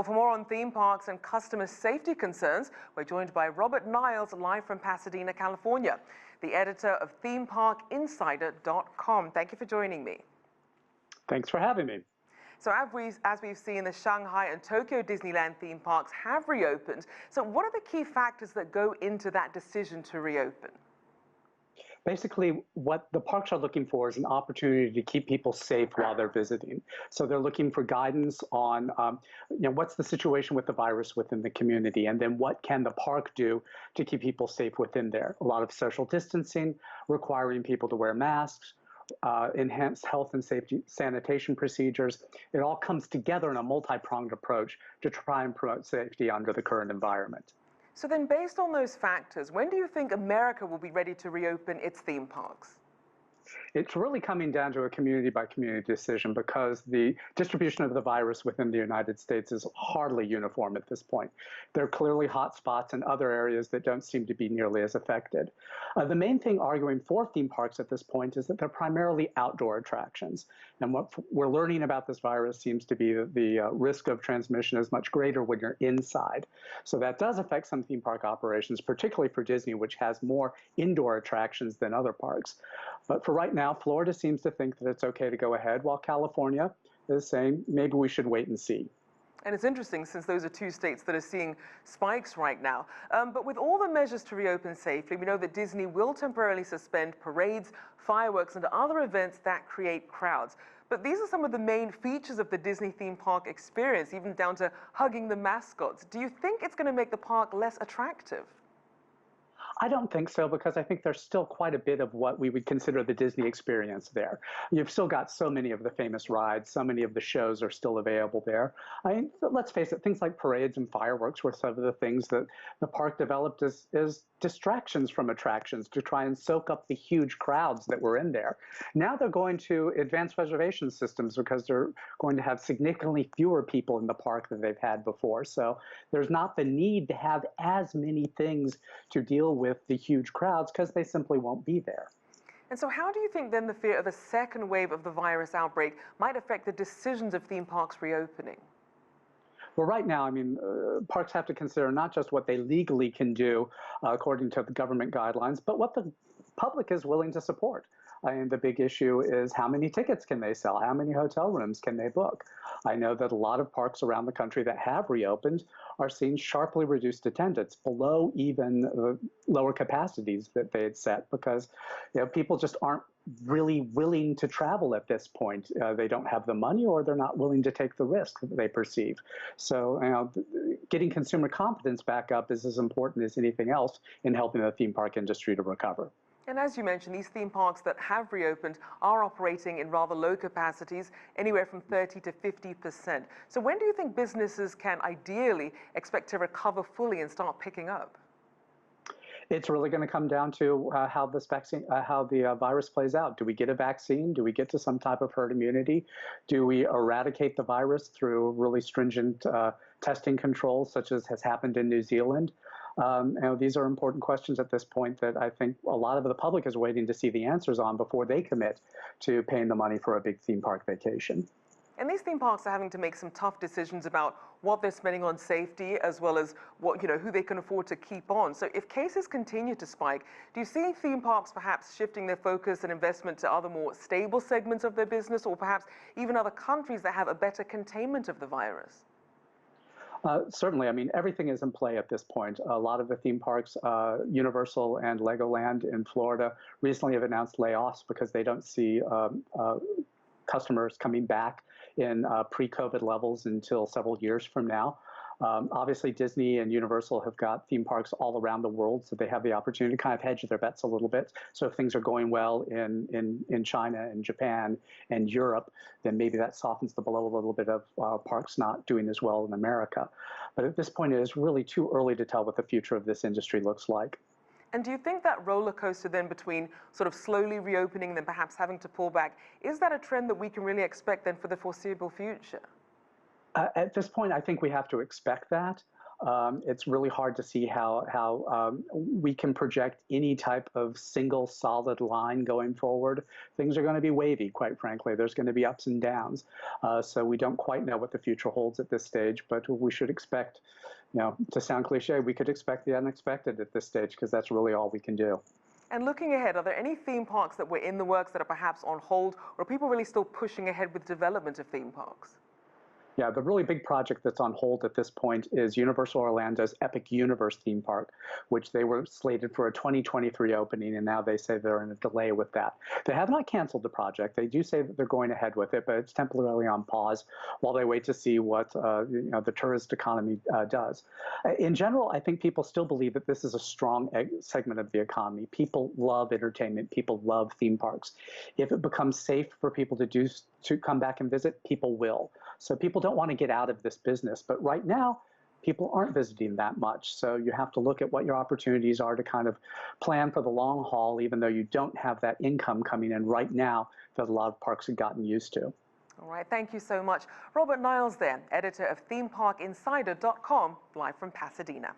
Well, for more on theme parks and customer safety concerns, we're joined by Robert Niles, live from Pasadena, California, the editor of themeparkinsider.com. Thank you for joining me. Thanks for having me. So as we've seen, the Shanghai and Tokyo Disneyland theme parks have reopened. So what are the key factors that go into that decision to reopen? Basically, what the parks are looking for is an opportunity to keep people safe while they're visiting. So they're looking for guidance on, what's the situation with the virus within the community, and then what can the park do to keep people safe within there. A lot of social distancing, requiring people to wear masks, enhanced health and safety sanitation procedures. It all comes together in a multi-pronged approach to try and promote safety under the current environment. So then, based on those factors, when do you think America will be ready to reopen its theme parks? It's really coming down to a community-by-community decision because the distribution of the virus within the United States is hardly uniform at this point. There are clearly hot spots in other areas that don't seem to be nearly as affected. The main thing arguing for theme parks at this point is that they're primarily outdoor attractions. And what we're learning about this virus seems to be that the risk of transmission is much greater when you're inside. So that does affect some theme park operations, particularly for Disney, which has more indoor attractions than other parks. But for right now, Florida seems to think that it's okay to go ahead, while California is saying maybe we should wait and see. And it's interesting, since those are two states that are seeing spikes right now. But with all the measures to reopen safely, we know that Disney will temporarily suspend parades, fireworks, and other events that create crowds. But these are some of the main features of the Disney theme park experience, even down to hugging the mascots. Do you think it's going to make the park less attractive? I don't think so, because I think there's still quite a bit of what we would consider the Disney experience there. You've still got so many of the famous rides, so many of the shows are still available there. I mean, let's face it, things like parades and fireworks were some of the things that the park developed as distractions from attractions to try and soak up the huge crowds that were in there. Now they're going to advanced reservation systems because they're going to have significantly fewer people in the park than they've had before. So there's not the need to have as many things to deal with the huge crowds because they simply won't be there. And so how do you think then the fear of a second wave of the virus outbreak might affect the decisions of theme parks reopening? Well, right now, I mean, parks have to consider not just what they legally can do according to the government guidelines, but what the public is willing to support. I mean, the big issue is how many tickets can they sell? How many hotel rooms can they book? I know that a lot of parks around the country that have reopened are seeing sharply reduced attendance below even lower capacities that they had set because people just aren't really willing to travel at this point. They don't have the money, or they're not willing to take the risk that they perceive. So getting consumer confidence back up is as important as anything else in helping the theme park industry to recover. And as you mentioned, these theme parks that have reopened are operating in rather low capacities, anywhere from 30 to 50%. So when do you think businesses can ideally expect to recover fully and start picking up? It's really going to come down to how this vaccine, how the virus plays out. Do we get a vaccine? Do we get to some type of herd immunity? Do we eradicate the virus through really stringent testing controls, such as has happened in New Zealand? These are important questions at this point that I think a lot of the public is waiting to see the answers on before they commit to paying the money for a big theme park vacation. And these theme parks are having to make some tough decisions about what they're spending on safety, as well as what, who they can afford to keep on. So if cases continue to spike, do you see theme parks perhaps shifting their focus and investment to other more stable segments of their business, or perhaps even other countries that have a better containment of the virus? Certainly. I mean, everything is in play at this point. A lot of the theme parks, Universal and Legoland in Florida, recently have announced layoffs because they don't see customers coming back in pre-COVID levels until several years from now. Obviously, Disney and Universal have got theme parks all around the world, so they have the opportunity to kind of hedge their bets a little bit. So if things are going well in China and Japan and Europe, then maybe that softens the blow a little bit of parks not doing as well in America. But at this point, it is really too early to tell what the future of this industry looks like. And do you think that roller coaster then between sort of slowly reopening and then perhaps having to pull back, is that a trend that we can really expect then for the foreseeable future? At this point, I think we have to expect that. it's really hard to see how we can project any type of single solid line going forward. Things are going to be wavy, quite frankly. There's going to be ups and downs. So we don't quite know what the future holds at this stage, but we should expect, to sound cliche, we could expect the unexpected at this stage, because that's really all we can do. And looking ahead, are there any theme parks that were in the works that are perhaps on hold, or are people really still pushing ahead with development of theme parks? Yeah, the really big project that's on hold at this point is Universal Orlando's Epic Universe theme park, which they were slated for a 2023 opening, and now they say they're in a delay with that. They have not canceled the project. They do say that they're going ahead with it, but it's temporarily on pause while they wait to see what the tourist economy does. In general, I think people still believe that this is a strong segment of the economy. People love entertainment. People love theme parks. If it becomes safe for people to come back and visit, people will. So people don't want to get out of this business. But right now, people aren't visiting that much. So you have to look at what your opportunities are to kind of plan for the long haul, even though you don't have that income coming in right now that a lot of parks have gotten used to. All right, thank you so much. Robert Niles there, editor of ThemeParkInsider.com, live from Pasadena.